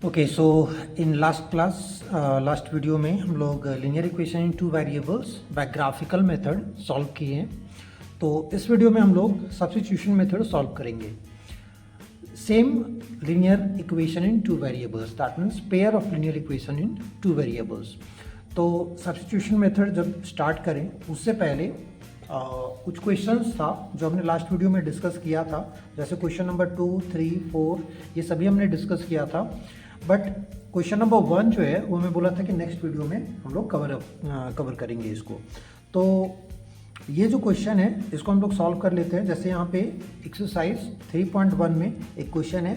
Okay, so in last video में हम लोग linear equation in two variables by graphical method solve किए हैं। तो इस वीडियो में हम लोग सब्स्टिट्यूशन मेथड सॉल्व करेंगे। Same linear equation in two variables, that means pair of linear equation in two variables. तो सब्स्टिट्यूशन मेथड जब स्टार्ट करें उससे पहले कुछ क्वेश्चंस था जो हमने लास्ट वीडियो में डिस्कस किया था, जैसे क्वेश्चन नंबर 2, 3, 4 ये सभी हमने डिस्कस किया था। बट क्वेश्चन नंबर 1 जो है वो मैं बोला था कि नेक्स्ट वीडियो में हम लोग कवर करेंगे इसको। तो ये जो क्वेश्चन है इसको हम लोग सॉल्व कर लेते हैं। जैसे यहाँ पे एक्सरसाइज 3.1 में एक क्वेश्चन है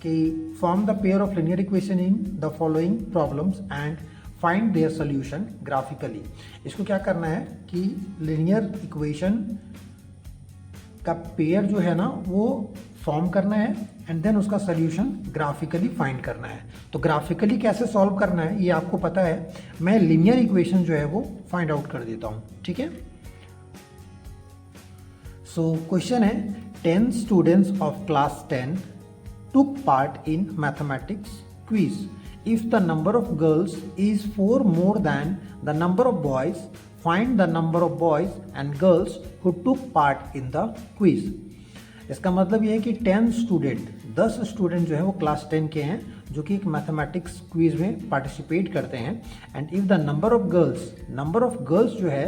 कि form the pair of linear equation in the following problems and find their solution graphically. इसको क्या करना है कि लीनियर इक्वेशन का पेयर जो है ना वो फॉर्म करना है एंड देन उसका सोल्यूशन ग्राफिकली फाइंड करना है। तो ग्राफिकली कैसे सॉल्व करना है ये आपको पता है। मैं लीनियर इक्वेशन जो है वो फाइंड आउट कर देता हूँ, ठीक है। सो क्वेश्चन है 10 students of class 10 took part in mathematics quiz. If the number of girls is 4 more than the number of boys, find the number of boys and girls who took part in the quiz. इसका मतलब ये है कि 10 student जो है वो class 10 के हैं जो कि एक मैथमेटिक्स क्विज में पार्टिसिपेट करते हैं। And if the number of girls जो है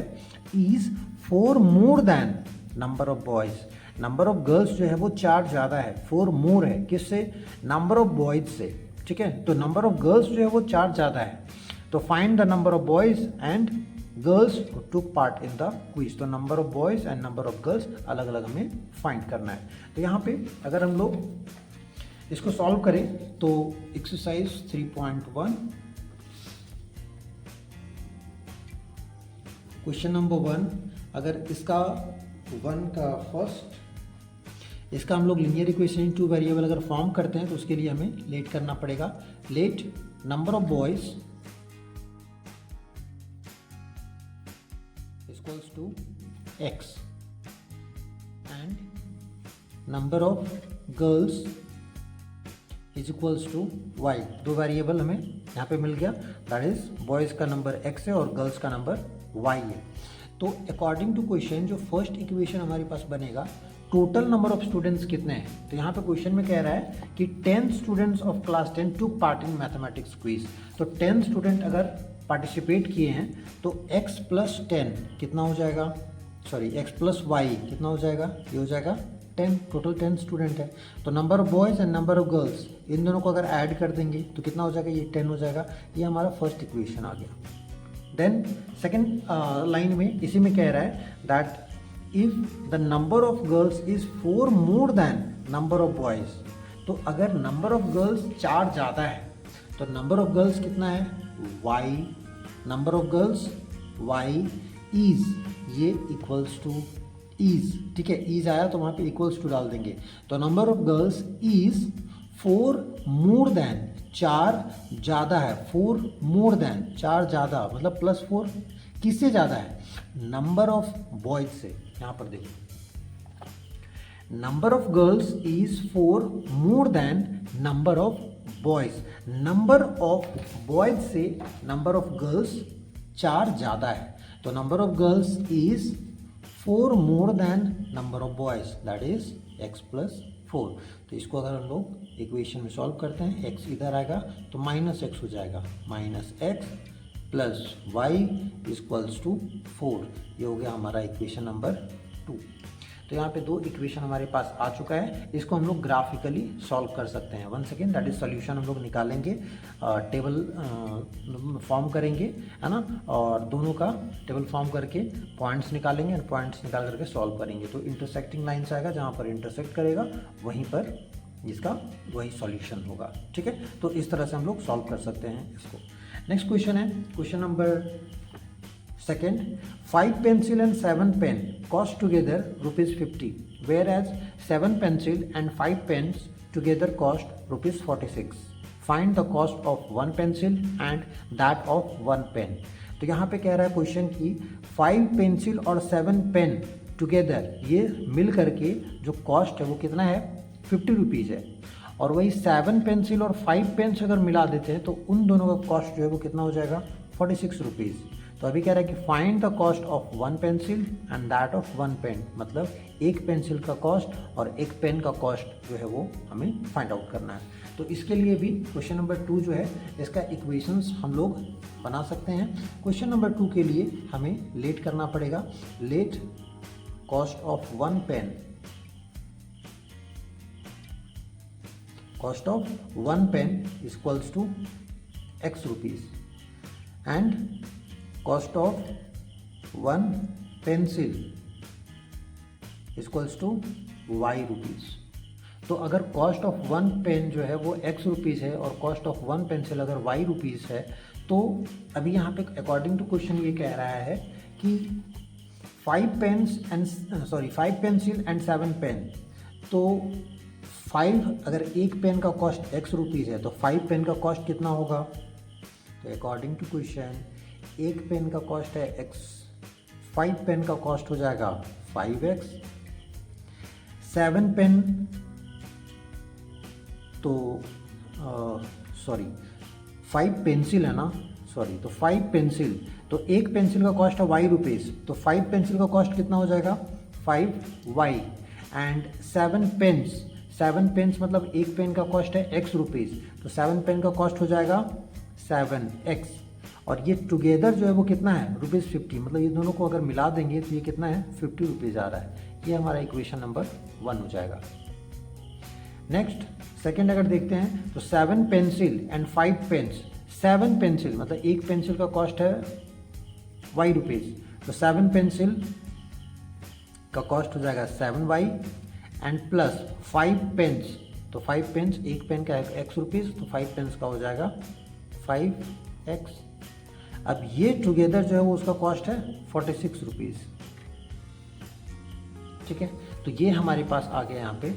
is 4 more then number of boys, number of girls जो है वो 4 ज़्यादा है, 4 मोर है किससे, नंबर ऑफ बॉयज़ से, ठीक है। तो नंबर ऑफ गर्ल्स जो है वो 4 ज़्यादा है। तो find the number of boys and girls who took part in the quiz. तो number of boys and number of girls अलग अलग हमें फाइंड करना है। तो यहाँ पे अगर हम लोग इसको सॉल्व करें तो एक्सरसाइज 3.1 क्वेश्चन नंबर 1, अगर इसका 1 का फर्स्ट इसका हम लोग linear equation in two variable अगर फॉर्म करते हैं तो उसके लिए हमें लेट करना पड़ेगा। Let number of boys equals to x and number of girls is equals to y। दो वेरिएबल हमें यहाँ पे मिल गया, दैट इज बॉयज का नंबर x है और गर्ल्स का नंबर y है। तो अकॉर्डिंग टू क्वेश्चन जो फर्स्ट इक्वेशन हमारे पास बनेगा, टोटल नंबर ऑफ स्टूडेंट्स कितने हैं। तो यहाँ पे क्वेश्चन में कह रहा है कि 10 students of class 10 took part in mathematics quiz. तो 10 स्टूडेंट अगर पार्टिसिपेट किए हैं तो x प्लस 10 कितना हो जाएगा, सॉरी x प्लस y कितना हो जाएगा, ये हो जाएगा 10। टोटल 10 स्टूडेंट है। तो number of boys and number of girls in दोनों को अगर ऐड कर देंगे तो कितना हो जाएगा, ये 10 हो जाएगा। ये हमारा फर्स्ट इक्वेशन आ गया। देन सेकेंड लाइन में इसी में कह रहा है that if the number of girls is 4 more then number of boys. तो अगर नंबर ऑफ गर्ल्स 4 ज़्यादा है तो नंबर ऑफ गर्ल्स कितना है, y, number of girls y is, ये इक्वल्स टू इज, ठीक है। इज आया तो वहाँ पे इक्वल्स टू डाल देंगे। तो number of girls is 4 more then, 4 ज़्यादा है, 4 मोर देन 4 ज़्यादा मतलब प्लस 4 किससे ज़्यादा है, नंबर ऑफ बॉयज से। यहाँ पर देखिए number of girls is 4 more then number of boys. Number of boys से नंबर ऑफ गर्ल्स 4 ज़्यादा है। तो number of girls is 4 more then number of boys, that is x plus 4। तो इसको अगर हम लोग इक्वेशन में सॉल्व करते हैं, x इधर आएगा तो माइनस एक्स हो जाएगा, minus x plus y equals to 4। ये हो गया हमारा इक्वेशन नंबर 2। तो यहाँ पे 2 इक्वेशन हमारे पास आ चुका है। इसको हम लोग ग्राफिकली सॉल्व कर सकते हैं। One second, that is solution हम लोग निकालेंगे, टेबल फॉर्म करेंगे, है ना, और दोनों का टेबल फॉर्म करके पॉइंट्स निकालेंगे एंड पॉइंट्स निकाल करके सॉल्व करेंगे। तो इंटरसेक्टिंग लाइन्स आएगा, जहाँ पर इंटरसेक्ट करेगा वहीं पर इसका वही सॉल्यूशन होगा, ठीक है। तो इस तरह से हम लोग सॉल्व कर सकते हैं इसको। नेक्स्ट क्वेश्चन है question number 2, 5 pencil and 7 pen cost together ₹50, whereas 7 pencil and 5 pens together cost ₹46. Find the cost of 1 pencil and that of 1 pen. तो यहाँ पे कह रहा है क्वेश्चन की 5 पेंसिल और 7 पेन टुगेदर ये मिल करके जो कॉस्ट है वो कितना है, ₹50 है। और वही 7 पेंसिल और 5 पेन्स अगर मिला देते हैं तो उन दोनों का कॉस्ट जो है वो कितना हो जाएगा, 46 रुपीज़। तो अभी कह रहा है कि find the cost of 1 pencil and that of 1 pen, मतलब एक पेंसिल का कॉस्ट और एक पेन का कॉस्ट जो है वो हमें फाइंड आउट करना है। तो इसके लिए भी क्वेश्चन नंबर 2 जो है इसका इक्वेशंस हम लोग बना सकते हैं। क्वेश्चन नंबर 2 के लिए हमें लेट करना पड़ेगा। Let cost of 1 pen, cost of 1 pen is equals to x rupees and cost of 1 pencil is equals to y rupees। तो अगर कॉस्ट ऑफ 1 पेन जो है वो x रुपीज़ है और कॉस्ट ऑफ 1 पेंसिल अगर y रुपीज़ है, तो अभी यहाँ पे अकॉर्डिंग टू क्वेश्चन ये कह रहा है कि 5 पेंसिल एंड 7 पेन। तो 5 अगर एक पेन का कॉस्ट x रुपीज़ है तो 5 पेन का कॉस्ट कितना होगा, तो अकॉर्डिंग टू क्वेश्चन एक पेन का कॉस्ट है x, 5 पेन का कॉस्ट हो जाएगा 5x, 7 पेन तो 5 पेंसिल है ना, तो 5 पेंसिल, तो एक पेंसिल का कॉस्ट है y रुपीज़, तो 5 पेंसिल का कॉस्ट कितना हो जाएगा 5y एंड 7 पेन्स मतलब एक पेन का कॉस्ट है x रुपीज़, तो 7 पेन का कॉस्ट हो जाएगा 7x और ये टुगेदर जो है वो कितना है ₹50, मतलब ये दोनों को अगर मिला देंगे तो ये कितना है 50 रुपीज़ आ रहा है। ये हमारा इक्वेशन नंबर 1 हो जाएगा। नेक्स्ट सेकंड अगर देखते हैं तो 7 पेंसिल एंड 5 पेन्स, 7 पेंसिल मतलब एक पेंसिल का कॉस्ट है y रुपीज़, तो 7 पेंसिल का कॉस्ट हो जाएगा 7y एंड प्लस 5 पेन्स, तो 5 पेन्स एक पेन का है x रुपीज़, तो 5 पेन्स का हो जाएगा 5x। अब ये टुगेदर जो है वो उसका कॉस्ट है 46 रुपीज़। ठीक है, तो ये हमारे पास आ गया यहाँ पे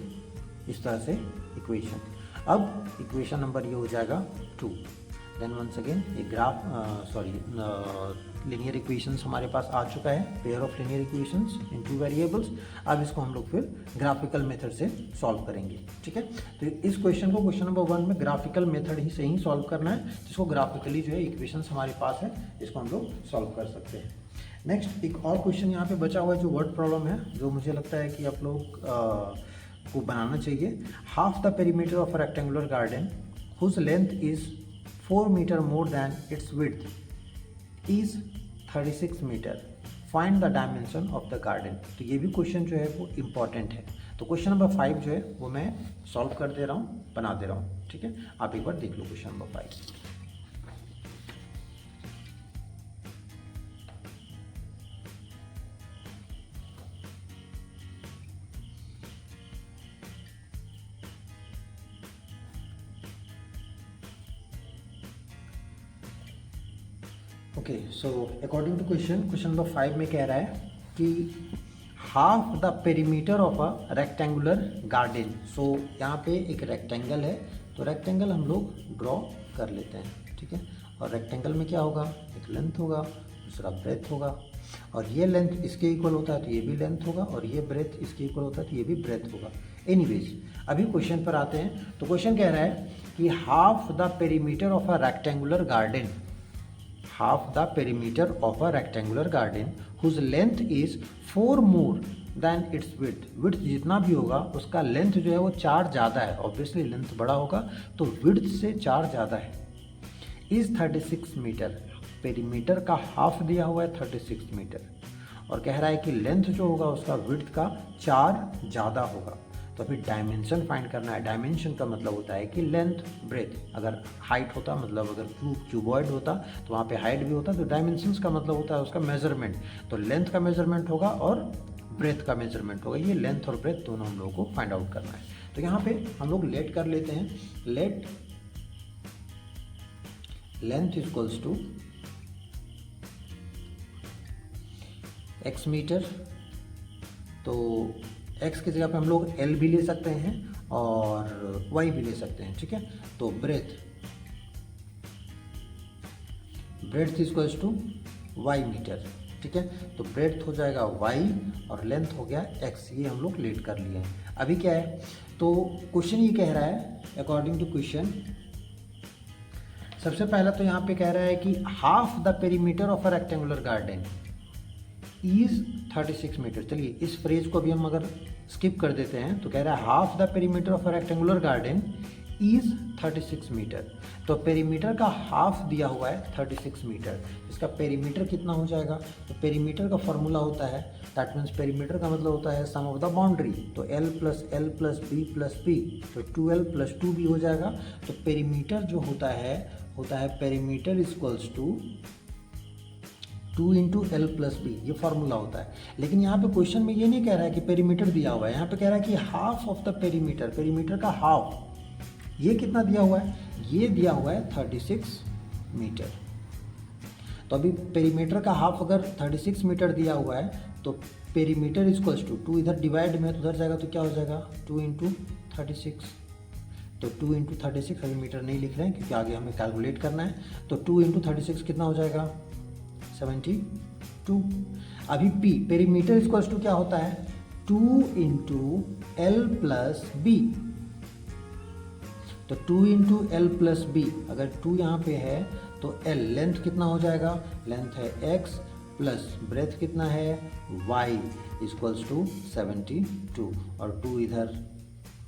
इस तरह से इक्वेशन। अब इक्वेशन नंबर ये हो जाएगा 2। देन वंस अगेन ये लीनियर इक्वेशंस हमारे पास आ चुका है, pair of linear equations in 2 variables. अब इसको हम लोग फिर ग्राफिकल मेथड से सॉल्व करेंगे। ठीक है, तो इस क्वेश्चन को क्वेश्चन नंबर 1 में ग्राफिकल मेथड ही से ही सॉल्व करना है, जिसको ग्राफिकली जो है इक्वेशंस हमारे पास है, इसको हम लोग सॉल्व कर सकते हैं। नेक्स्ट एक और क्वेश्चन यहाँ पे बचा हुआ है जो वर्ड प्रॉब्लम है, जो मुझे लगता है कि आप लोग को बनाना चाहिए। Half the perimeter of a rectangular garden whose length is 4 metre more than its width is 36 metre, find the dimension of the garden. तो ये भी क्वेश्चन जो है वो इम्पॉर्टेंट है। तो क्वेश्चन नंबर 5 जो है वो मैं सॉल्व कर दे रहा हूँ, बना दे रहा हूँ। ठीक है, आप एक बार देख लो question number 5। Okay, so according to question number 5 में कह रहा है कि half the perimeter of a rectangular garden. So यहाँ पे एक रेक्टेंगल है, तो रेक्टेंगल हम लोग ड्रॉ कर लेते हैं। ठीक है, और रेक्टेंगल में क्या होगा, एक लेंथ होगा, दूसरा ब्रेथ होगा, और ये लेंथ इसके इक्वल होता है तो ये भी लेंथ होगा, और ये ब्रेथ इसके इक्वल होता है तो ये भी ब्रेथ होगा। एनीवेज अभी क्वेश्चन पर आते हैं। तो क्वेश्चन कह रहा है कि half the perimeter of a rectangular garden, half the perimeter of a rectangular garden whose length is 4 more than its width। width जितना भी होगा उसका लेंथ जो है वो 4 ज़्यादा है, ऑब्वियसली लेंथ बड़ा होगा तो width से 4 ज़्यादा है। is 36 मीटर, पेरीमीटर का हाफ दिया हुआ है 36 मीटर, और कह रहा है कि लेंथ जो होगा उसका width का 4 ज़्यादा होगा। तो फिर डायमेंशन फाइंड करना है। डायमेंशन का मतलब होता है कि लेंथ ब्रेथ, अगर हाइट होता मतलब अगर क्यूबॉइड होता तो वहाँ पे हाइट भी होता, तो डायमेंशंस का मतलब होता है उसका मेजरमेंट। तो लेंथ का मेजरमेंट होगा और ब्रेथ का मेजरमेंट होगा। ये लेंथ और ब्रेथ दोनों हम लोगों को फाइंड आउट करना है। तो यहाँ पे हम लोग लेट कर लेते हैं। Let length equals to x metre, तो x की जगह पे हम लोग L भी ले सकते हैं और y भी ले सकते हैं। ठीक है, तो breadth equals to y metre. ठीक है, तो ब्रेथ हो जाएगा y और लेंथ हो गया x, ये हम लोग लेट कर लिए हैं। अभी क्या है, तो क्वेश्चन ये कह रहा है, अकॉर्डिंग टू क्वेश्चन, सबसे पहला तो यहाँ पे कह रहा है कि half the perimeter of a rectangular garden is 36 metre. चलिए इस फ्रेज को भी हम अगर स्किप कर देते हैं तो कह रहा है half the perimeter of a rectangular garden is 36 metre. तो पेरीमीटर का हाफ दिया हुआ है 36 मीटर, इसका पेरीमीटर कितना हो जाएगा? तो पेरीमीटर का फॉर्मूला होता है, दैट मीन्स पेरीमीटर का मतलब होता है सम ऑफ द बाउंड्री। तो L plus L plus B plus B, तो 2L प्लस 2B हो जाएगा। तो पेरीमीटर जो होता है perimeter equals to 2 into L plus B, ये फॉर्मूला होता है। लेकिन यहाँ पे क्वेश्चन में ये नहीं कह रहा है कि पेरीमीटर दिया हुआ है, यहाँ पे कह रहा है कि half of the perimeter, perimeter का हाफ, ये कितना दिया हुआ है? ये दिया हुआ है 36 मीटर। तो अभी पेरीमीटर का हाफ अगर 36 मीटर दिया हुआ है तो पेरीमीटर इक्वल्स टू 2, इधर डिवाइड में तो उधर जाएगा तो क्या हो जाएगा 2 इंटू 36। तो 2 इंटू 36, अभी मीटर नहीं लिख रहे हैं क्योंकि आगे हमें कैलकुलेट करना है। तो 2 इंटू 36 कितना हो जाएगा 72। अभी P पेरीमीटर इक्वल्स टू क्या होता है 2 इंटू एल प्लस बी। तो 2 इंटू एल प्लस बी, अगर 2 यहाँ पे है तो L लेंथ कितना हो जाएगा? लेंथ है x प्लस ब्रेथ कितना है y इक्वल्स टू 72, और 2 इधर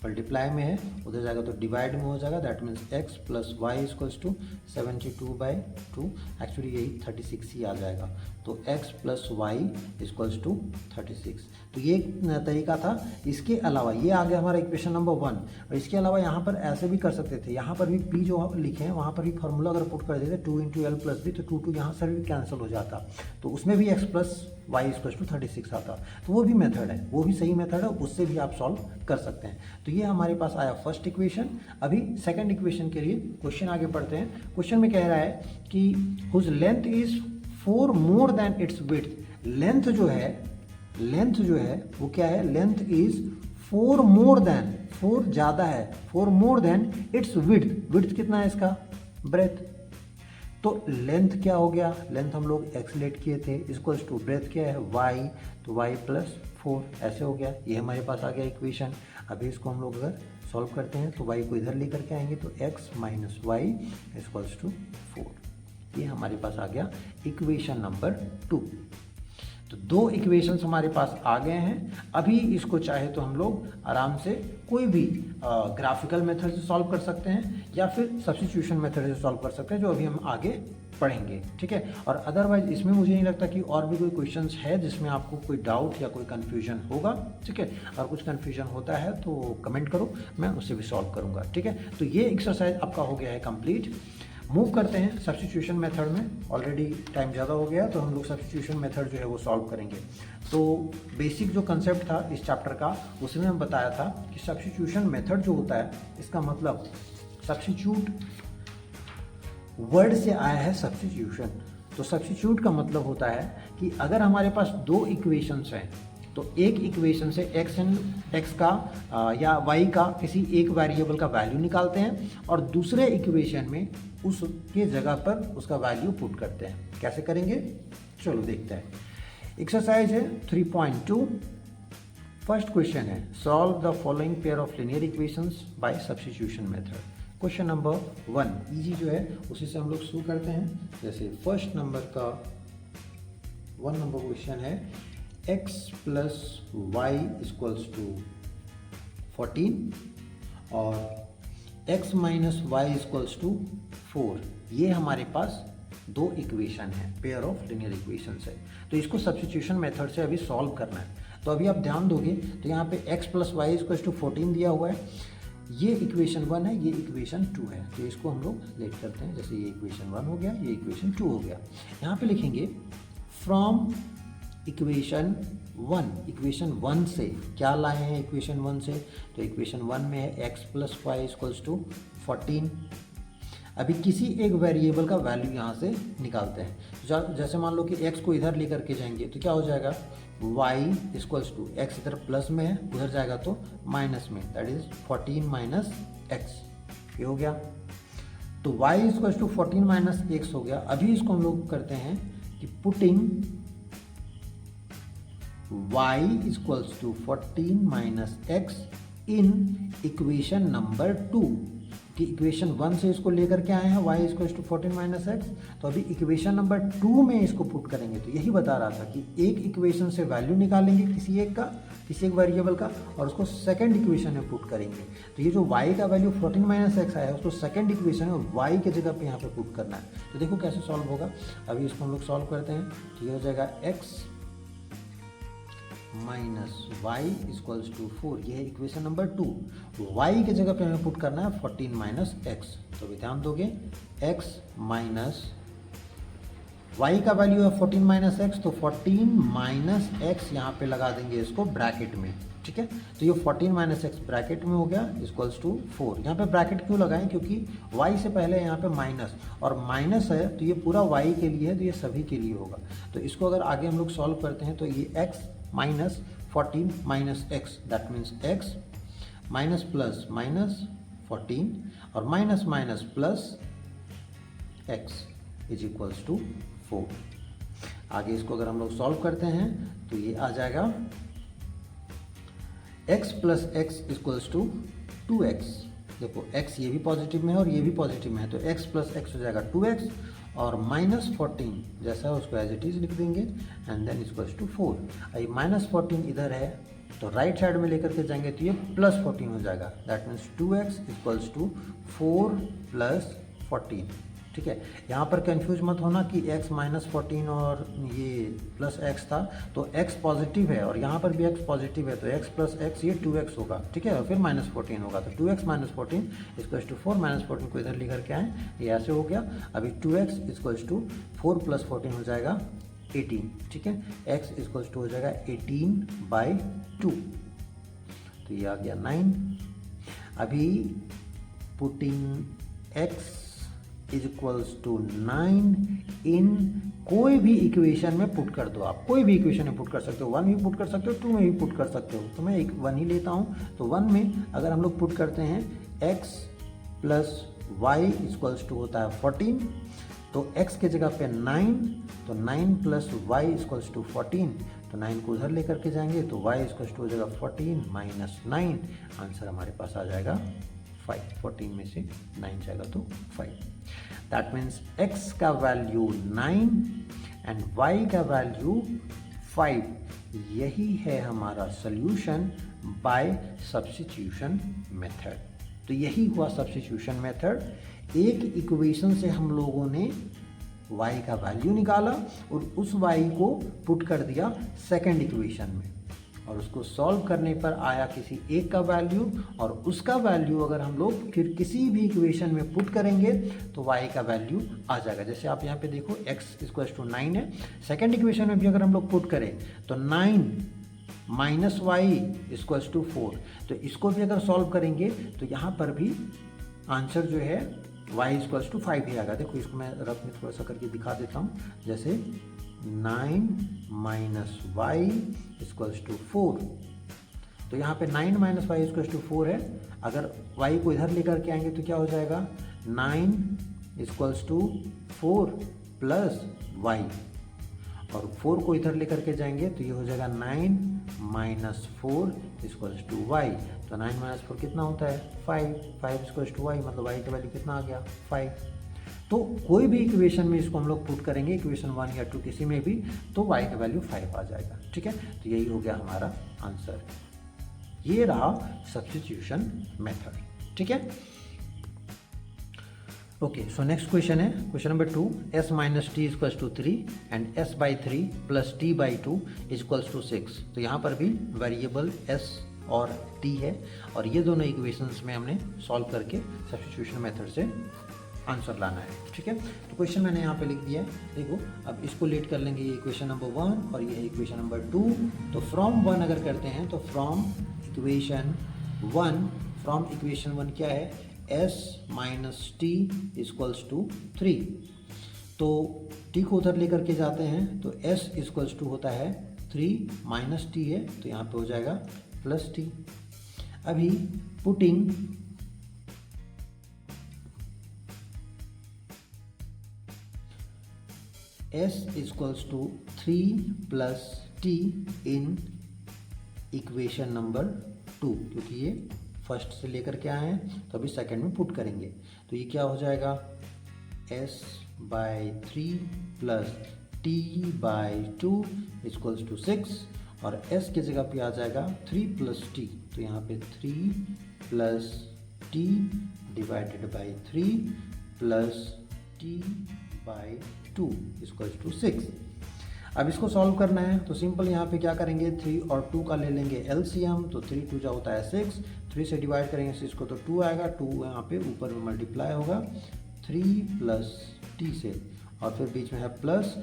मल्टीप्लाई में है, उधर जाएगा तो डिवाइड में हो जाएगा, that means x plus y equals to 72/2। Actually यही 36 ही आ जाएगा। तो x plus y equals to 36। तो ये तरीका था। इसके अलावा ये आ गया हमारा इक्वेशन नंबर 1। और इसके अलावा यहाँ पर ऐसे भी कर सकते थे, यहाँ पर भी p जो लिखे हैं वहाँ पर भी फार्मूला अगर पुट कर देते 2 इंटू एल प्लस बी, तो 2 यहाँ से भी कैंसिल हो जाता, तो उसमें भी x plus y equals to 36 आता। तो वो भी मेथड है, वो भी सही मेथड है, उससे भी आप सॉल्व कर सकते हैं। तो ये हमारे पास आया फर्स्ट इक्वेशन। अभी सेकंड इक्वेशन के लिए क्वेश्चन आगे पढ़ते हैं। क्वेश्चन में कह रहा है कि whose length is 4 more than its width. Length जो है वो क्या है? लेंथ इज 4 मोर देन, 4 ज़्यादा है, 4 more than its width. Width कितना है इसका? ब्रेथ। तो लेंथ क्या हो गया? लेंथ हम लोग एक्सलेट किए थे, इक्वल्स टू ब्रेथ क्या है y, तो y प्लस 4 ऐसे हो गया। ये हमारे पास आ गया इक्वेशन। अभी इसको हम लोग अगर सॉल्व करते हैं तो y को इधर लेकर के आएंगे तो x minus y equals to 4। ये हमारे पास आ गया इक्वेशन नंबर 2। तो 2 इक्वेशंस हमारे पास आ गए हैं। अभी इसको चाहे तो हम लोग आराम से कोई भी ग्राफिकल मेथड से सॉल्व कर सकते हैं या फिर सब्स्टिट्यूशन मेथड से सॉल्व कर सकते हैं, जो अभी हम आगे पढ़ेंगे, ठीक है। और अदरवाइज इसमें मुझे नहीं लगता कि और भी कोई क्वेश्चंस है जिसमें आपको कोई डाउट या कोई कन्फ्यूजन होगा, ठीक है। अगर कुछ कन्फ्यूजन होता है तो कमेंट करो, मैं उससे भी सॉल्व करूँगा, ठीक है। तो ये एक्सरसाइज आपका हो गया है कंप्लीट। मूव करते हैं सब्स्टिट्यूशन मेथड में। ऑलरेडी टाइम ज़्यादा हो गया तो हम लोग सब्स्टिट्यूशन मेथड जो है वो सॉल्व करेंगे। तो बेसिक जो कंसेप्ट था इस चैप्टर का, उसमें हम बताया था कि सब्स्टिट्यूशन मेथड जो होता है, इसका मतलब सब्स्टिट्यूट वर्ड से आया है सब्स्टिट्यूशन। तो सब्स्टिट्यूट का मतलब होता है कि अगर हमारे पास 2 इक्वेशंस हैं तो एक इक्वेशन से x का या y का किसी एक वेरिएबल का वैल्यू निकालते हैं और दूसरे इक्वेशन में उसके जगह पर उसका वैल्यू पुट करते हैं। कैसे करेंगे चलो देखते हैं। एक्सरसाइज है 3.2। फर्स्ट क्वेश्चन है solve the following pair of linear equations bye substitution method. Question number 1 easy जो है उसी से हम लोग शुरू करते हैं। जैसे फर्स्ट नंबर का 1 नंबर क्वेश्चन है x plus y equals to 14 और x minus y equals to 4। ये हमारे पास 2 इक्वेशन है, पेयर ऑफ लीनियर इक्वेशंस है। तो इसको सब्स्टिट्यूशन मेथड से अभी सॉल्व करना है। तो अभी आप ध्यान दोगे तो यहाँ पे x plus y equals to 14 दिया हुआ है। ये इक्वेशन 1 है, ये इक्वेशन 2 है। तो इसको हम लोग लेट करते हैं। जैसे ये इक्वेशन 1 हो गया, ये इक्वेशन 2 हो गया। यहाँ पे लिखेंगे फ्रॉम इक्वेशन 1 से क्या लाए हैं? इक्वेशन 1 से, तो इक्वेशन 1 में है x plus y equals to 14। अभी किसी एक वेरिएबल का वैल्यू यहाँ से निकालते हैं। जैसे मान लो कि x को इधर लेकर के जाएंगे तो क्या हो जाएगा y इक्वल्स टू x इधर प्लस में है, उधर जाएगा तो माइनस में, दैट इज 14 माइनस x। ये हो गया। तो y equals to 14 minus x हो गया। अभी इसको हम लोग करते हैं कि putting y equals to 14 minus x in equation number 2 कि इक्वेशन 1 से इसको लेकर के आए हैं y equals to 14 minus x, तो अभी इक्वेशन नंबर 2 में इसको पुट करेंगे। तो यही बता रहा था कि एक इक्वेशन से वैल्यू निकालेंगे किसी एक वेरिएबल का और उसको सेकंड इक्वेशन में पुट करेंगे। तो ये जो y का वैल्यू 14 माइनस एक्स आया है उसको सेकंड इक्वेशन में y के जगह पे यहाँ पे पुट करना है। तो देखो कैसे सॉल्व होगा। अभी इसको हम लोग सॉल्व करते हैं। तो ये हो जाएगा x minus y equals to 4, ये है इक्वेशन नंबर 2। y के जगह पे हमें पुट करना है 14 माइनस एक्स। तो भी ध्यान दोगे x माइनस y का वैल्यू है 14 माइनस एक्स, तो 14 माइनस एक्स यहाँ पे लगा देंगे इसको ब्रैकेट में, ठीक है। तो ये 14 माइनस एक्स ब्रैकेट में हो गया इक्वल्स टू 4। यहाँ पे ब्रैकेट क्यों लगाएं, क्योंकि y से पहले यहाँ पे माइनस और माइनस है तो ये पूरा y के लिए है, तो ये सभी के लिए होगा। तो इसको अगर आगे हम लोग सॉल्व करते हैं तो ये x minus 14 minus x, that means x minus plus minus 14 और minus minus plus x is equals to 4। आगे इसको अगर हम लोग सॉल्व करते हैं तो ये आ जाएगा x plus x equals to 2x। देखो x ये भी पॉजिटिव में है और ये भी पॉजिटिव में है, तो x प्लस एक्स हो जाएगा 2x और माइनस 14 जैसा उसको एज इट इज लिख देंगे एंड देन इक्वल्स टू 4। ये माइनस 14 इधर है तो राइट साइड में लेकर के जाएंगे तो ये प्लस 14 हो जाएगा, that means 2x equals to 4 plus 14, ठीक है। यहाँ पर कंफ्यूज मत होना कि x माइनस 14 और ये प्लस x था, तो x पॉजिटिव है और यहाँ पर भी x पॉजिटिव है, तो x प्लस एक्स ये 2x होगा, ठीक है, और फिर माइनस 14 होगा। तो 2x minus 14 equals to 4, minus 14 को इधर लेकर के आए, ये ऐसे हो गया। अभी 2x इक्वल्स टू 4 प्लस 14 हो जाएगा 18, ठीक है। x इक्वल्स टू हो जाएगा 18/2, तो ये आ गया 9। अभी putting x is equals to 9 in कोई भी इक्वेशन में पुट कर दो। आप कोई भी इक्वेशन में पुट कर सकते हो, 1 भी पुट कर सकते हो, 2 में भी पुट कर सकते हो। तो मैं एक 1 ही लेता हूँ। तो 1 में अगर हम लोग पुट करते हैं x plus y equals to होता है 14, तो x के जगह पे 9, तो 9 प्लस वाई इक्वल्स टू 14, तो 9 को उधर लेकर के जाएंगे तो y इक्वल्स टू हो जाएगा 14 माइनस 9, आंसर हमारे पास आ जाएगा 5। 14 में से 9 जाएगा तो 5। दैट मीन्स x का वैल्यू 9 एंड y का वैल्यू 5। यही है हमारा सॉल्यूशन बाय सब्स्टिट्यूशन मेथड। तो यही हुआ सब्स्टिट्यूशन मेथड। एक इक्वेशन से हम लोगों ने y का वैल्यू निकाला और उस y को पुट कर दिया सेकंड इक्वेशन में और उसको सॉल्व करने पर आया किसी एक का वैल्यू, और उसका वैल्यू अगर हम लोग फिर किसी भी इक्वेशन में पुट करेंगे तो y का वैल्यू आ जाएगा। जैसे आप यहाँ पे देखो x इक्वल्स टू 9 है, सेकंड इक्वेशन में भी अगर हम लोग पुट करें तो 9 माइनस वाई इक्वल्स टू 4, तो इसको भी अगर सॉल्व करेंगे तो यहाँ पर भी आंसर जो है y इक्वल्स टू 5 ही आएगा। देखो इसको मैं रफ में थोड़ा सा करके दिखा देता हूँ। जैसे 9 माइनस वाई इक्वल्स टू 4, तो यहाँ पे 9 माइनस वाई इक्वल्स टू 4 है। अगर y को इधर लेकर के आएंगे तो क्या हो जाएगा 9 इक्वल्स टू 4 प्लस वाई, और 4 को इधर लेकर के जाएंगे तो ये हो जाएगा 9 माइनस 4 इक्वल्स टू वाई। तो 9 माइनस 4 कितना होता है 5, 5 इक्वल्स टू वाई, मतलब वाई का वैल्यू कितना आ गया 5। तो कोई भी इक्वेशन में इसको हम लोग पुट करेंगे, इक्वेशन 1 या 2 किसी में भी, तो y का वैल्यू 5 आ जाएगा, ठीक है। तो यही हो गया हमारा आंसर। ये रहा सब्स्टिट्यूशन मेथड, ठीक है। ओके, सो नेक्स्ट क्वेश्चन है question number 2, s minus t equals to 3 and s/3 plus t/2 equals to 6। तो यहाँ पर भी वेरिएबल s और t है और ये दोनों इक्वेशंस में हमने सॉल्व करके सब्स्टिट्यूशन मेथड से आंसर लाना है, ठीक है। तो क्वेश्चन मैंने यहाँ पे लिख दिया है। देखो अब इसको लेट कर लेंगे, ये इक्वेशन नंबर 1 और ये है इक्वेशन नंबर 2। तो फ्रॉम 1 अगर करते हैं तो फ्रॉम इक्वेशन 1 क्या है s minus t equals to 3। तो t को उधर लेकर के जाते हैं तो s इक्वल्स टू होता है 3 माइनस टी है, तो यहाँ पे हो जाएगा प्लस टी। अभी putting s equals to 3 plus t in equation number 2, क्योंकि ये फर्स्ट से लेकर के आए हैं तो अभी सेकंड में पुट करेंगे। तो ये क्या हो जाएगा, s/3 plus t/2 equals to 6, और s की जगह पे आ जाएगा 3 प्लस t, तो यहाँ पे 3 plus t divided by 3 plus t/2 equals to 6। अब इसको सॉल्व करना है तो सिंपल यहाँ पे क्या करेंगे, 3 और 2 का ले लेंगे एलसीएम, तो 3 2 जा होता है 6, 3 से डिवाइड करेंगे 6 को तो 2 आएगा, 2 यहाँ पे ऊपर में मल्टीप्लाई होगा 3 प्लस t से, और फिर बीच में है प्लस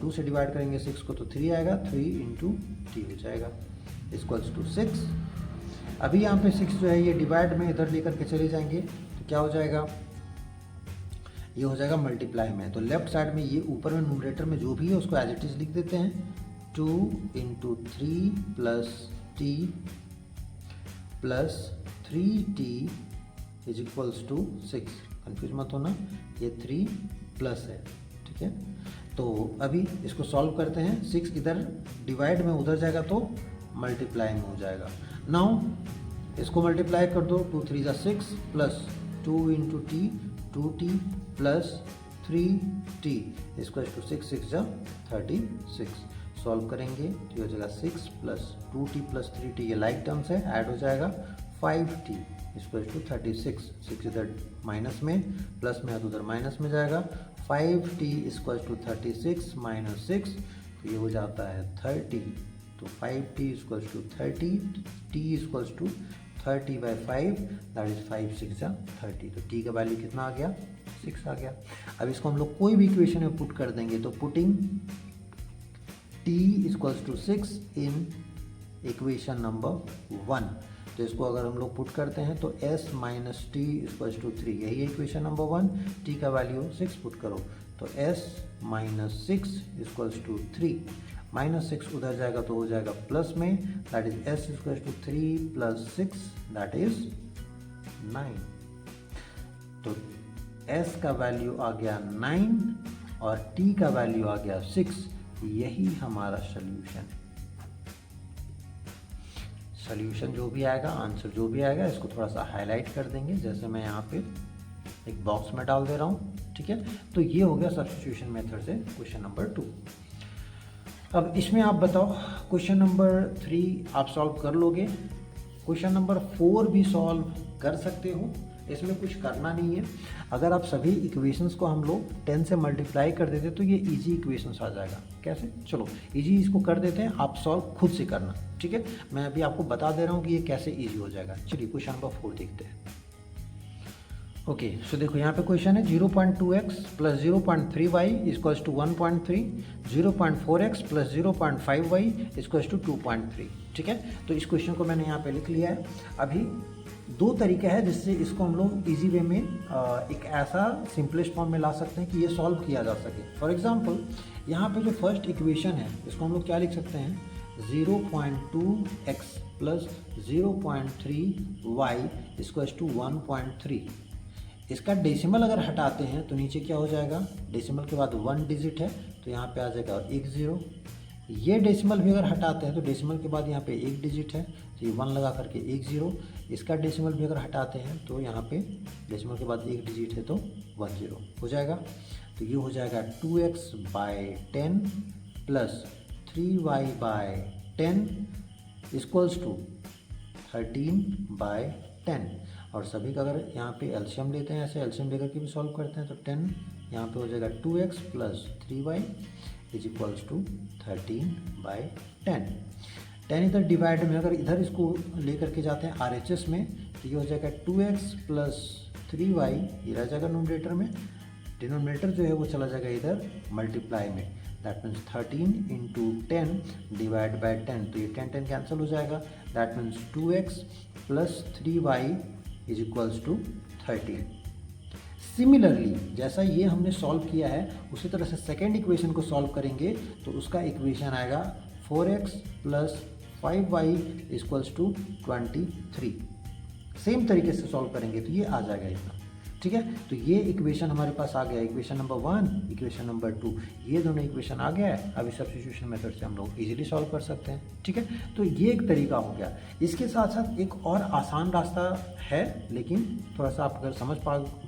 2 से डिवाइड करेंगे 6 को तो 3 आएगा, 3 इंटू टी हो जाएगा इक्वल्स टू 6। अभी यहाँ पे 6 जो है ये डिवाइड में इधर लेकर के चले जाएंगे तो क्या हो जाएगा, ये हो जाएगा मल्टीप्लाई में, तो लेफ्ट साइड में ये ऊपर में न्यूमरेटर में जो भी है उसको एज इट इज लिख देते हैं, 2 into 3 plus t plus 3t is equals to 6। Confuse मत होना, ये 3 प्लस है, ठीक है। तो अभी इसको सॉल्व करते हैं, 6 इधर डिवाइड में उधर जाएगा तो मल्टीप्लाई में हो जाएगा। नाउ इसको मल्टीप्लाई कर दो, 2 3 जा 6 plus 2 into t 2t plus 3t equal to 6 6 जा 36। सॉल्व करेंगे तो ये हो जाएगा 6 प्लस 2t प्लस 3t, ये लाइक टर्म्स है, ऐड हो जाएगा 5t इक्वल टू 36। 6 इधर माइनस में, प्लस में है तो उधर माइनस में जाएगा, 5t इक्वल टू 36 माइनस 6, तो ये हो जाता है 30। तो 5t equal to 30, t equal to 30/5 that is 5 6 जा 30, तो t का वैल्यू कितना आ गया, 6 आ गया। अब इसको हम लोग कोई भी इक्वेशन में पुट कर देंगे, तो putting t equals to 6 in equation number 1, तो इसको अगर हम लोग पुट करते हैं तो s minus t equals to 3, यही है इक्वेशन नंबर 1। t का वैल्यू 6 पुट करो तो s minus 6 equals to 3, minus 6 उधर जाएगा तो हो जाएगा प्लस में, that is s equal to 3 plus 6 that is 9। तो s का वैल्यू आ गया 9 और t का वैल्यू आ गया 6, यही हमारा सोल्यूशन। सोल्यूशन जो भी आएगा, आंसर जो भी आएगा, इसको थोड़ा सा हाईलाइट कर देंगे, जैसे मैं यहाँ पे एक बॉक्स में डाल दे रहा हूँ, ठीक है। तो ये हो गया सब्स्टिट्यूशन मेथड से क्वेश्चन नंबर 2। अब इसमें आप बताओ, क्वेश्चन नंबर 3 आप सॉल्व कर लोगे, क्वेश्चन नंबर 4 भी सॉल्व कर सकते हो, इसमें कुछ करना नहीं है। अगर आप सभी इक्वेशंस को हम लोग 10 से मल्टीप्लाई कर देते तो ये इजी इक्वेशंस आ जाएगा। कैसे, चलो इजी इसको कर देते हैं, आप सॉल्व खुद से करना, ठीक है। मैं अभी आपको बता दे रहा हूँ कि ये कैसे ईजी हो जाएगा। चलिए क्वेश्चन नंबर 4 देखते हैं। ओके, सो देखो यहाँ पे क्वेश्चन है 0.2x plus 0.3y equals to 1.3, 0.4x plus 0.5y equals to 2.3, ठीक है। तो इस क्वेश्चन को मैंने यहाँ पे लिख लिया है। अभी दो तरीका है जिससे इसको हम लोग इजी वे में एक ऐसा सिंपलेस्ट फॉर्म में ला सकते हैं कि ये सॉल्व किया जा सके। फॉर एग्जांपल यहाँ पे जो फर्स्ट इक्वेशन है इसको हम लोग क्या लिख सकते हैं, 0.2x plus 0.3y equals to 1.3। इसका डेसिमल अगर हटाते हैं तो नीचे क्या हो जाएगा, डेसिमल के बाद 1 डिजिट है तो यहाँ पे आ जाएगा 1 0। ये डेसिमल भी अगर हटाते हैं तो डेसिमल के बाद यहाँ पे 1 डिजिट है तो ये 1 लगा करके 1 0। इसका डेसिमल भी अगर हटाते हैं तो यहाँ पे डेसिमल के बाद 1 डिजिट है तो 1 0 हो जाएगा। तो ये हो जाएगा 2x/10 plus 3y/10 equals to 13/10। और सभी का अगर यहाँ पे एलसीएम लेते हैं, ऐसे एलसीएम लेकर के भी सॉल्व करते हैं तो 10 यहाँ पे हो जाएगा 2x plus 3y is equals to 13/10। 10 इधर डिवाइड में अगर इधर इसको लेकर के जाते हैं RHS में तो ये हो जाएगा 2x प्लस 3y, ये रह जाएगा नोमिनेटर में, डिनोमिनेटर जो है वो चला जाएगा इधर मल्टीप्लाई में, that means 13 into 10 divide by 10, तो ये 10 कैंसिल हो जाएगा, that means 2x plus 3y is equals to 13। Similarly जैसा ये हमने सॉल्व किया है उसी तरह से सेकेंड इक्वेशन को सॉल्व करेंगे तो उसका इक्वेशन आएगा 4x plus 5y equals to 23। Same तरीके से सॉल्व करेंगे तो ये आ जाएगा इतना, ठीक है। तो ये इक्वेशन हमारे पास आ गया, इक्वेशन नंबर 1, इक्वेशन नंबर 2, ये दोनों इक्वेशन आ गया है। अभी सब्स्टिट्यूशन मेथड से हम लोग इजीली सॉल्व कर सकते हैं, ठीक है। तो ये एक तरीका हो गया। इसके साथ साथ एक और आसान रास्ता है, लेकिन थोड़ा सा आप अगर समझ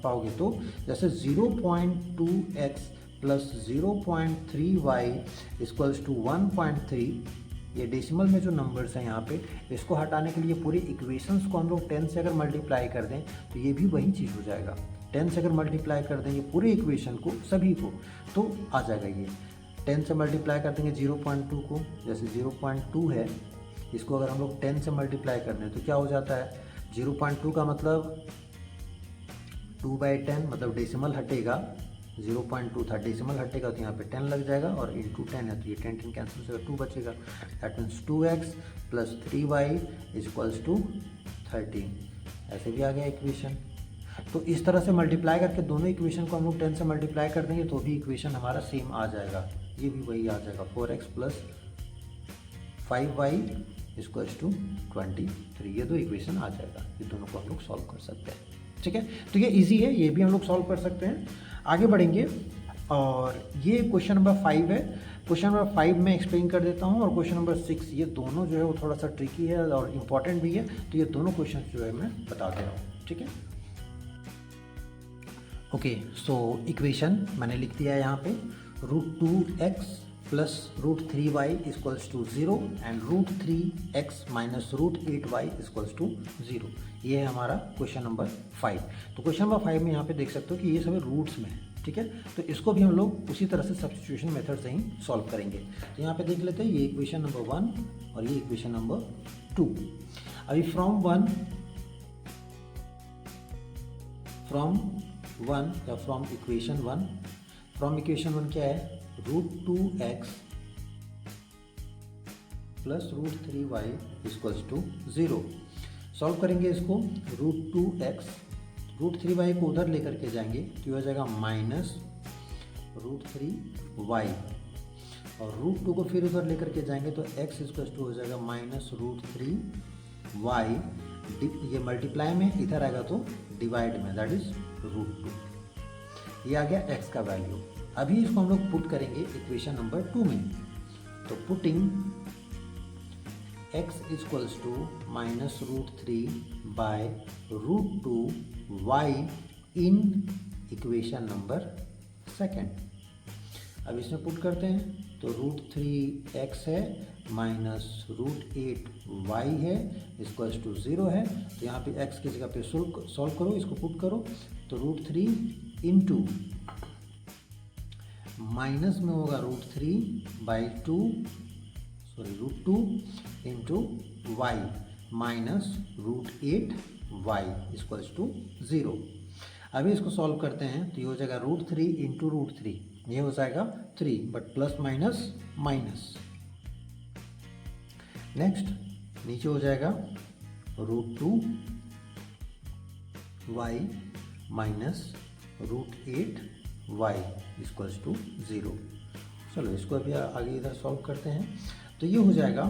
पाओगे तो, जैसे 0.2x plus 0.3y equals to 1.3, ये डेसिमल में जो नंबर्स हैं यहाँ पे, इसको हटाने के लिए पूरे इक्वेशंस को हम लोग 10 से अगर मल्टीप्लाई कर दें तो ये भी वही चीज़ हो जाएगा। 10 से अगर मल्टीप्लाई कर दें ये पूरे इक्वेशन को, सभी को, तो आ जाएगा ये। 10 से मल्टीप्लाई कर देंगे 0.2 को, जैसे 0.2 है, इसको अगर हम लोग 10 से मल्टीप्लाई कर दें तो क्या हो जाता है, 0.2 का मतलब 2/10, मतलब डेसिमल हटेगा, 0.2 था, डेसिमल हटेगा तो यहाँ पे 10 लग जाएगा, और इंटू 10 है तो ये 10 कैंसिल से 2 बचेगा। That means 2x plus 3y equals to 13। ऐसे भी आ गया इक्वेशन। तो इस तरह से मल्टीप्लाई करके दोनों इक्वेशन को हम लोग 10 से मल्टीप्लाई कर देंगे तो भी इक्वेशन हमारा सेम आ जाएगा, ये भी वही आ जाएगा, 4x plus 5y equals to 23। ये दो इक्वेशन आ जाएगा, ये दोनों को हम लोग सॉल्व कर सकते हैं, ठीक है। तो ये इजी है, ये भी हम लोग सॉल्व कर सकते हैं। आगे बढ़ेंगे, और ये क्वेश्चन नंबर 5 है। क्वेश्चन नंबर 5 में एक्सप्लेन कर देता हूँ, और क्वेश्चन नंबर 6, ये दोनों जो है वो थोड़ा सा ट्रिकी है और इम्पॉर्टेंट भी है, तो ये दोनों क्वेश्चन जो है मैं बता दे रहा हूँ, ठीक है। ओके, सो इक्वेशन मैंने लिख दिया है यहाँ पे, √2x plus √3y equals to 0 and √3x minus √8y equals to 0। ये है हमारा क्वेश्चन नंबर 5। तो क्वेश्चन नंबर 5 में यहाँ पे देख सकते हो कि ये सभी रूट्स में है, ठीक है। तो इसको भी हम लोग उसी तरह से सब्स्टिट्यूशन मेथड से ही सॉल्व करेंगे। तो यहाँ पे देख लेते हैं, ये इक्वेशन नंबर 1 और ये इक्वेशन नंबर 2। अभी फ्रॉम 1 या फ्रॉम इक्वेशन 1 क्या है, √2x plus √3y equals to 0। Solve करेंगे इसको, √2x, √3y को उधर लेकर के जाएंगे तो ये हो जाएगा माइनस √3y, और √2 को फिर उधर लेकर के जाएंगे तो x इक्वल्स टू हो जाएगा माइनस √3y। ये मल्टीप्लाई में, इधर आएगा तो डिवाइड में, दैट इज √2। ये आ गया x का वैल्यू। अभी इसको हम लोग पुट करेंगे इक्वेशन नंबर 2 में। तो putting x equals to minus √3 by √2y in equation number 2। अब इसमें पुट करते हैं तो √3x है माइनस √8y है इक्वल्स टू 0 है। तो यहाँ पे x की जगह पे सॉल्व करो, इसको पुट करो, तो √3 इंटू माइनस में होगा √3/2, sorry √2 into y minus √8y equals to 0। अभी इसको सॉल्व करते हैं तो ये हो जाएगा √3 इंटू √3, ये हो जाएगा 3, but plus minus minus. Next नीचे हो जाएगा √2y minus √8y equals to 0। चलो इसको अभी आगे इधर सॉल्व करते हैं। तो ये हो जाएगा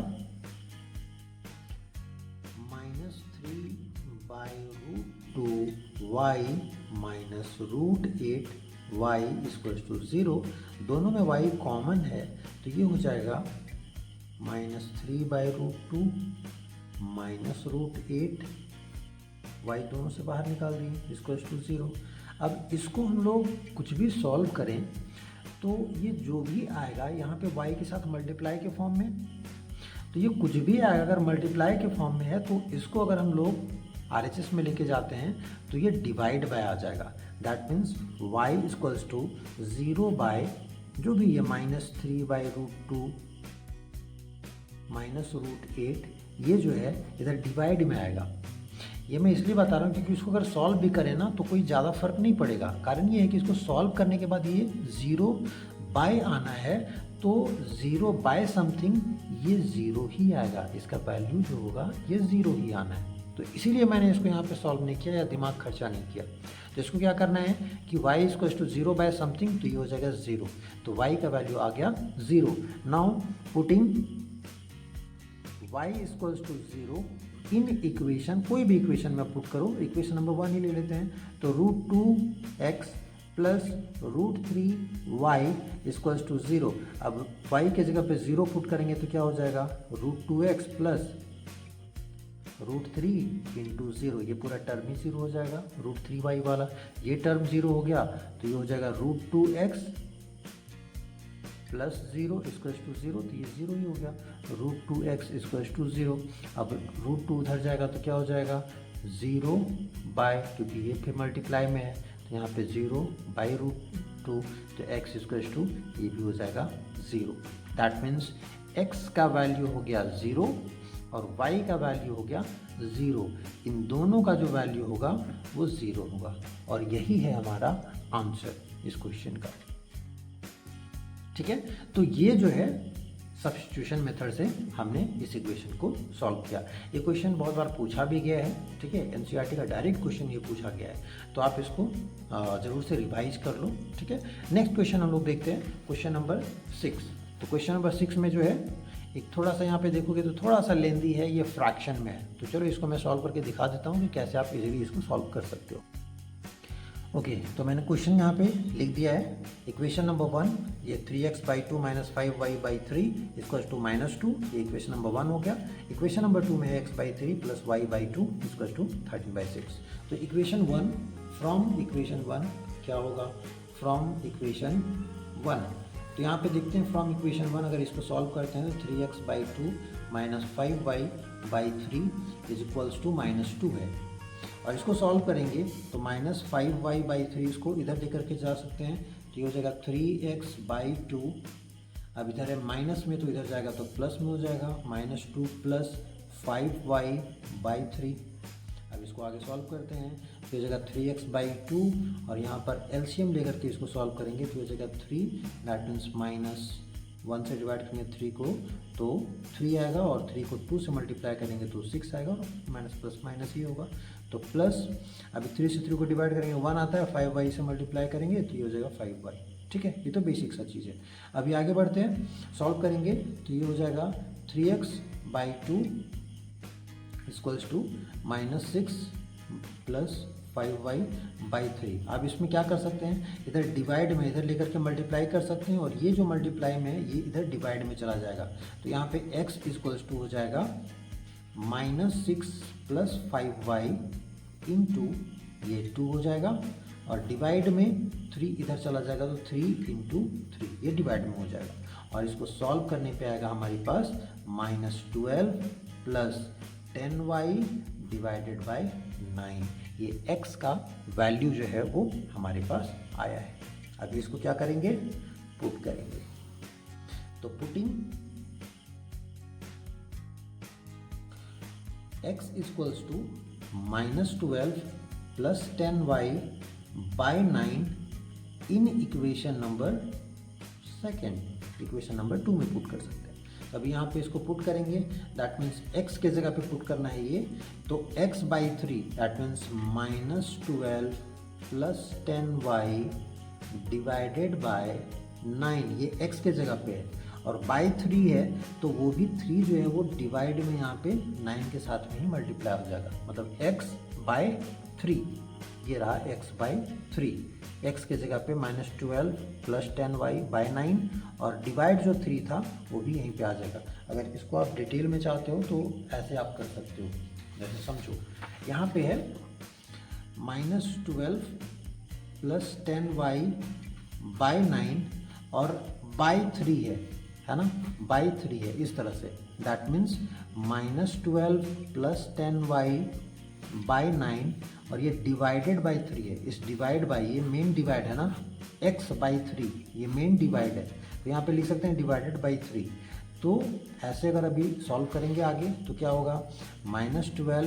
-3/√2y minus √8y equals to 0। दोनों में y कॉमन है तो ये हो जाएगा -3/√2 माइनस √8y, दोनों से बाहर निकाल दिए इक्वल्स टू 0। अब इसको हम लोग कुछ भी सॉल्व करें तो ये जो भी आएगा यहाँ पे y के साथ मल्टीप्लाई के फॉर्म में, तो ये कुछ भी आएगा अगर मल्टीप्लाई के फॉर्म में है तो इसको अगर हम लोग RHS में लेके जाते हैं तो ये डिवाइड बाय आ जाएगा। That means y equals to 0 by जो भी ये -3/√2 माइनस √8, ये जो है इधर डिवाइड में आएगा। ये मैं इसलिए बता रहा हूँ क्योंकि इसको अगर सॉल्व भी करें ना तो कोई ज़्यादा फर्क नहीं पड़ेगा। कारण ये है कि इसको सॉल्व करने के बाद ये 0 बाय आना है, तो 0 बाय समथिंग ये 0 ही आएगा, इसका वैल्यू जो होगा ये 0 ही आना है। तो इसीलिए मैंने इसको यहाँ पे सॉल्व नहीं किया या दिमाग खर्चा नहीं किया। तो इसको क्या करना है कि y equals to 0 by something, तो ये हो जाएगा 0, तो y का वैल्यू आ गया 0। Now putting y equals to 0 in equation, कोई भी इक्वेशन में पुट करो, इक्वेशन नंबर 1 ही ले लेते हैं, तो √2x plus √3y equals to 0। अब y के जगह पे 0 पुट करेंगे तो क्या हो जाएगा, √2x प्लस √3 इंटू 0, ये पूरा टर्म ही 0 हो जाएगा। √3y वाला ये टर्म 0 हो गया तो ये हो जाएगा √2x प्लस 0 इक्वल्स टू 0, तो ये 0 ही हो गया। √2x equals to 0। अब √2 उधर जाएगा तो क्या हो जाएगा, 0 बाय, क्योंकि ये फिर मल्टीप्लाई में है तो यहाँ पे 0 बाई √2, तो x इक्वल्स टू ये भी हो जाएगा 0। दैट मीन्स x का वैल्यू हो गया 0 और y का वैल्यू हो गया 0। इन दोनों का जो वैल्यू होगा वो 0 होगा, और यही है हमारा आंसर इस क्वेश्चन का। ठीक है, तो ये जो है सब्स्टिट्यूशन मेथड से हमने इस इक्वेशन को सॉल्व किया। ये क्वेश्चन बहुत बार पूछा भी गया है, ठीक है, एनसीईआरटी का डायरेक्ट क्वेश्चन ये पूछा गया है, तो आप इसको ज़रूर से रिवाइज कर लो। ठीक है, नेक्स्ट क्वेश्चन हम लोग देखते हैं, क्वेश्चन नंबर 6। तो क्वेश्चन नंबर 6 में जो है एक थोड़ा सा यहाँ पे देखोगे तो थोड़ा सा लेंदी है, ये फ्रैक्शन में है, तो चलो इसको मैं सॉल्व करके दिखा देता हूँ कि कैसे आप इजीली इसको सॉल्व कर सकते हो। ओके, तो मैंने क्वेश्चन यहाँ पे लिख दिया है, इक्वेशन नंबर 1 ये 3x/2 - 5y/3 इक्वल्स टू -2, ये इक्वेशन नंबर 1 हो गया। इक्वेशन नंबर 2 में x/3 plus y/2 equals to 13/6। तो इक्वेशन 1 फ्रॉम इक्वेशन 1 क्या होगा, फ्रॉम इक्वेशन 1, तो यहाँ पे देखते हैं फ्रॉम इक्वेशन 1 अगर इसको सॉल्व करते हैं तो 3x/2 - 5y/3 is equals to -2 है, और इसको सॉल्व करेंगे तो -5y/3 इसको इधर लेकर के जा सकते हैं, तो ये हो जाएगा 3x/2। अब इधर है माइनस में तो इधर जाएगा तो प्लस में हो जाएगा, -2 प्लस 5y/3। अब इसको आगे सॉल्व करते हैं तो ये हो जाएगा 3x/2, और यहाँ पर एलसीएम लेकर के इसको सॉल्व करेंगे तो ये हो जाएगा 3, दैट मीन्स -1 से डिवाइड करेंगे 3 को तो 3 आएगा, और 3 को 2 से मल्टीप्लाई करेंगे तो 6 आएगा, और माइनस प्लस माइनस ही होगा तो प्लस। अभी 3 से 3 को डिवाइड करेंगे 1 आता है, 5y से मल्टीप्लाई करेंगे तो ये हो जाएगा 5y। ठीक है, ये तो बेसिक सा चीज़ है। अभी आगे बढ़ते हैं, सॉल्व करेंगे तो ये हो जाएगा 3x/2 equals to -6 plus 5y/3। अब इसमें क्या कर सकते हैं, इधर डिवाइड में इधर लेकर के मल्टीप्लाई कर सकते हैं, और ये जो मल्टीप्लाई में है ये इधर डिवाइड में चला जाएगा, तो यहाँ पे x इक्वल्स टू हो जाएगा -6 प्लस 5y इंटू ये 2 हो जाएगा, और डिवाइड में 3 इधर चला जाएगा तो 3 इंटू 3 ये डिवाइड में हो जाएगा, और इसको सॉल्व करने पे आएगा हमारे पास -12 प्लस 10y डिवाइडेड बाय 9। ये x का वैल्यू जो है वो हमारे पास आया है। अभी इसको क्या करेंगे, पुट करेंगे, तो putting x equals to -12 plus 10y/9 in equation number 2, equation number 2 में पुट कर सकते हैं। अभी यहाँ पे इसको पुट करेंगे, दैट मीन्स x के जगह पे पुट करना है ये, तो x/3 that means -12 plus 10y divided by 9, ये x के जगह पे है, और बाई 3 है तो वो भी 3 जो है वो डिवाइड में यहाँ पे 9 के साथ में ही मल्टीप्लाई हो जाएगा, मतलब x/3, ये रहा x/3, x के जगह पे -12 प्लस 10y/9, और डिवाइड जो 3 था वो भी यहीं पे आ जाएगा। अगर इसको आप डिटेल में चाहते हो तो ऐसे आप कर सकते हो, जैसे समझो यहाँ पे है -12 प्लस 10y/9 और बाई 3 है ना, बाई 3 है इस तरह से, दैट मीन्स -12 प्लस 10y/9, और ये डिवाइडेड बाई 3 है, इस डिवाइड बाई, ये मेन डिवाइड है ना, x/3 ये मेन डिवाइड है, तो यहाँ पे लिख सकते हैं डिवाइडेड बाई 3। तो ऐसे अगर अभी सॉल्व करेंगे आगे तो क्या होगा, -12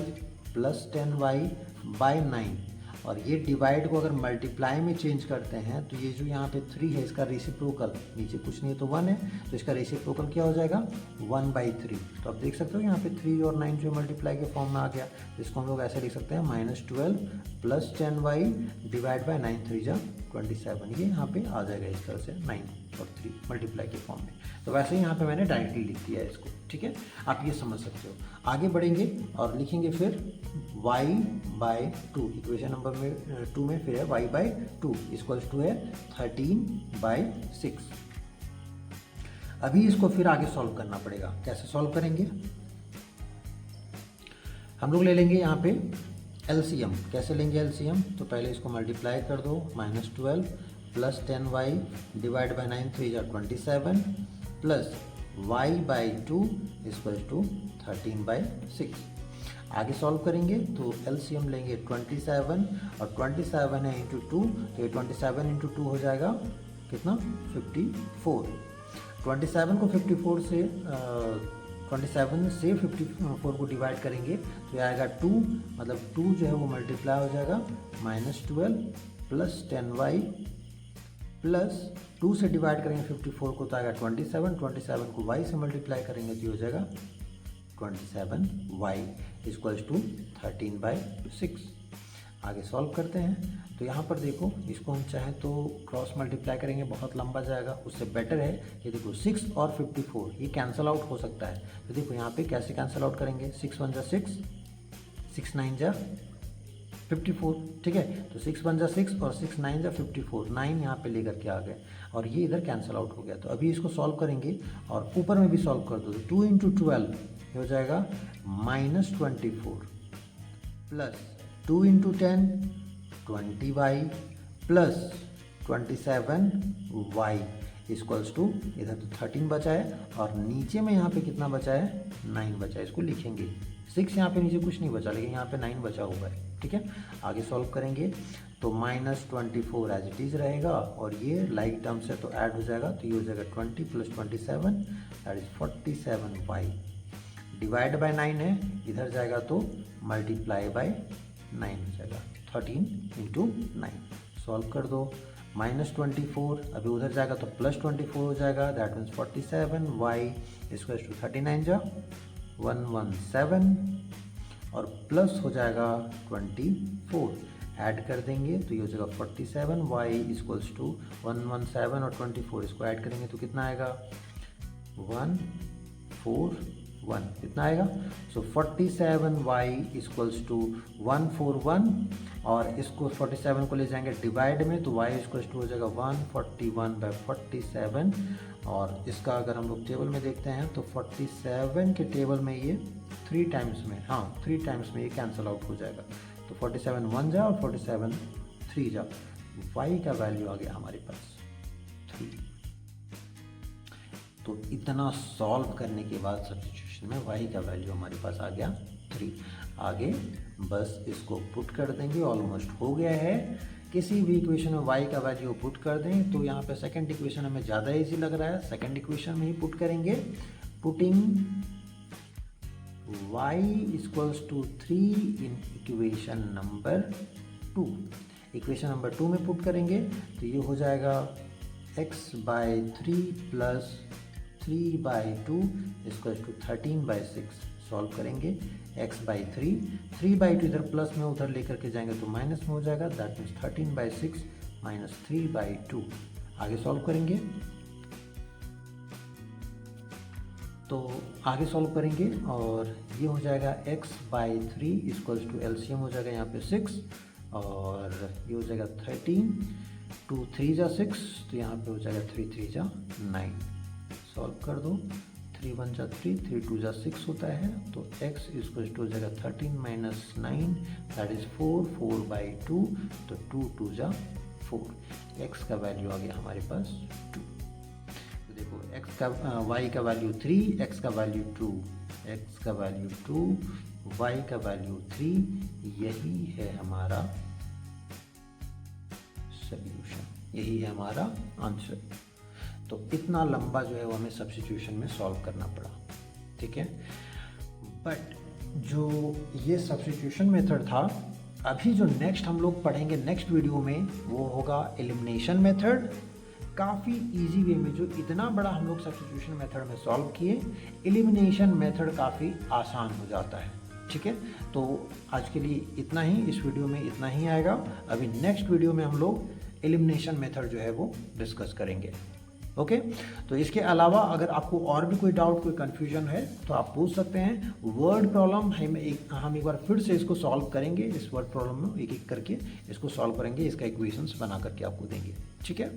प्लस 10y/9, और ये डिवाइड को अगर मल्टीप्लाई में चेंज करते हैं तो ये जो यहाँ पे 3 है इसका रेसिप्रोकल, नीचे कुछ नहीं है तो 1 है, तो इसका रेसिप्रोकल क्या हो जाएगा 1/3। तो आप देख सकते हो यहाँ पे 3 और 9 जो मल्टीप्लाई के फॉर्म में आ गया, इसको हम लोग ऐसे लिख सकते हैं -12 प्लस 10y डिवाइड बाय 9 3 जा 27, ये यहाँ पे आ जाएगा इस तरह से 9 और 3 मल्टीप्लाई के फॉर्म में। तो वैसे ही यहाँ पे मैंने डायरेक्टली लिख दिया है इसको, ठीक है, आप ये समझ सकते हो। आगे बढ़ेंगे और लिखेंगे फिर y/2, इक्वेशन नंबर में 2 में फिर है y/2 इक्वल्स टू है 13/6। अभी इसको फिर आगे सॉल्व करना पड़ेगा। कैसे सॉल्व करेंगे, हम लोग ले लेंगे यहाँ पे एलसीएम। कैसे लेंगे एलसीएम, तो पहले इसको मल्टीप्लाई कर दो, -12 प्लस 10y डिवाइड बाई 9 3 जा 27 प्लस y/2 इक्वल टू 13/6। आगे सॉल्व करेंगे तो एलसीएम लेंगे 27 और 27 है इंटू 2, तो ये 27 इंटू 2 हो जाएगा कितना 54। 27 को 54 से 27 से 54 को डिवाइड करेंगे तो ये आएगा 2, मतलब 2 जो है वो मल्टीप्लाई हो जाएगा -12 प्लस 10y प्लस 2 से डिवाइड करेंगे 54 को तो आएगा 27 को y से मल्टीप्लाई करेंगे तो ये हो जाएगा 27y इक्वल्स टू 13/6। आगे सॉल्व करते हैं तो यहाँ पर देखो, इसको हम चाहें तो क्रॉस मल्टीप्लाई करेंगे, बहुत लंबा जाएगा। उससे बेटर है ये देखो 6 और 54 ये कैंसिल आउट हो सकता है। तो देखो यहाँ पे कैसे कैंसिल आउट करेंगे, 6 1 जा 6, 6 9 जा 54, ठीक है। तो 6 1 जा 6 और 6 9 जा 54, 9 यहाँ पे लेकर के आ गए और ये इधर कैंसिल आउट हो गया। तो अभी इसको सॉल्व करेंगे और ऊपर में भी सॉल्व कर दो, तो 2 इंटू 12 हो जाएगा -24 plus 2 into 10 20y plus 27y equals to, इधर तो 13 बचा है और नीचे में यहाँ पे कितना बचा है 9 बचा है। इसको लिखेंगे 6, यहाँ पे नीचे कुछ नहीं बचा लेकिन यहाँ पे 9 बचा हुआ है, ठीक है। आगे सॉल्व करेंगे तो -24 एज इट इज़ रहेगा और ये लाइक टर्म से तो ऐड हो जाएगा, तो ये हो जाएगा 20 plus 27 that is 47y divide by 9 है, इधर जाएगा तो मल्टीप्लाई बाय 9 हो जाएगा, 13 इंटू 9। सॉल्व कर दो, -24 अभी उधर जाएगा तो +24 हो जाएगा, that means 47y equals to 39 जा 117 और प्लस हो जाएगा 24, ऐड कर देंगे तो ये हो जाएगा 47y इक्वल्स टू 117 और 24 इसको ऐड करेंगे तो कितना आएगा 141, इतना आएगा। सो 47y इक्वल्स टू 141 और इसको 47 को ले जाएंगे डिवाइड में तो y इक्वल्स टू हो जाएगा 141/47 और इसका अगर हम लोग टेबल में देखते हैं तो 47 के टेबल में ये 3 टाइम्स में, हाँ 3 टाइम्स में ये कैंसिल आउट हो जाएगा। तो 47 1 जा और 47 3 जा, y का वैल्यू आ गया हमारे पास 3। तो इतना सॉल्व करने के बाद सब्स्टिट्यूशन में y का वैल्यू हमारे पास आ गया 3। आगे बस इसको पुट कर देंगे, ऑलमोस्ट हो गया है। किसी भी इक्वेशन में y का वैल्यू पुट कर दें तो यहाँ पे सेकंड इक्वेशन हमें ज़्यादा इजी लग रहा है, सेकंड इक्वेशन में ही पुट करेंगे। Putting y equals to 3 in equation number 2, equation number 2 में पुट करेंगे तो ये हो जाएगा x/3 plus 3/2 equals to 13/6। Solve करेंगे x/3, 3/2 इधर प्लस में उधर लेकर के जाएंगे तो माइनस में हो जाएगा, दैट मीन्स 13/6 माइनस 3/2। आगे सॉल्व करेंगे तो आगे सॉल्व करेंगे और ये हो जाएगा x/3 इक्वल्स टू एलसीएम हो जाएगा यहाँ पे 6 और ये हो जाएगा 13, 2 3 जा 6 तो यहाँ पे हो जाएगा 3 3 जा 9। सॉल्व कर दो, 3 1 जा 3, 3 2 जा 6 होता है तो x इक्वल्स टू हो जाएगा 13 माइनस 9 दैट इज 4, 4/2 तो 2 2 जा 4, x का वैल्यू आ गया हमारे पास 2। तो देखो x का y का वैल्यू 3, x का वैल्यू 2, x का वैल्यू 2, y का वैल्यू 3, यही है हमारा सॉल्यूशन, यही है हमारा आंसर। तो इतना लंबा जो है वो हमें सब्स्टिट्यूशन में सॉल्व करना पड़ा, ठीक है। बट जो ये सब्स्टिट्यूशन मेथड था, अभी जो नेक्स्ट हम लोग पढ़ेंगे नेक्स्ट वीडियो में वो होगा एलिमिनेशन मेथड। काफ़ी इजी वे में, जो इतना बड़ा हम लोग सब्स्टिट्यूशन मेथड में सॉल्व किए, एलिमिनेशन मेथड काफ़ी आसान हो जाता है, ठीक है। तो आज के लिए इतना ही, इस वीडियो में इतना ही आएगा। अभी नेक्स्ट वीडियो में हम लोग एलिमिनेशन मेथड जो है वो डिस्कस करेंगे। ओके, तो इसके अलावा अगर आपको और भी कोई डाउट, कोई कन्फ्यूजन है तो आप पूछ सकते हैं। वर्ड प्रॉब्लम हम एक बार फिर से इसको सॉल्व करेंगे, इस वर्ड प्रॉब्लम में एक एक करके इसको सॉल्व करेंगे, इसका इक्वेशंस बना करके आपको देंगे। ठीक है।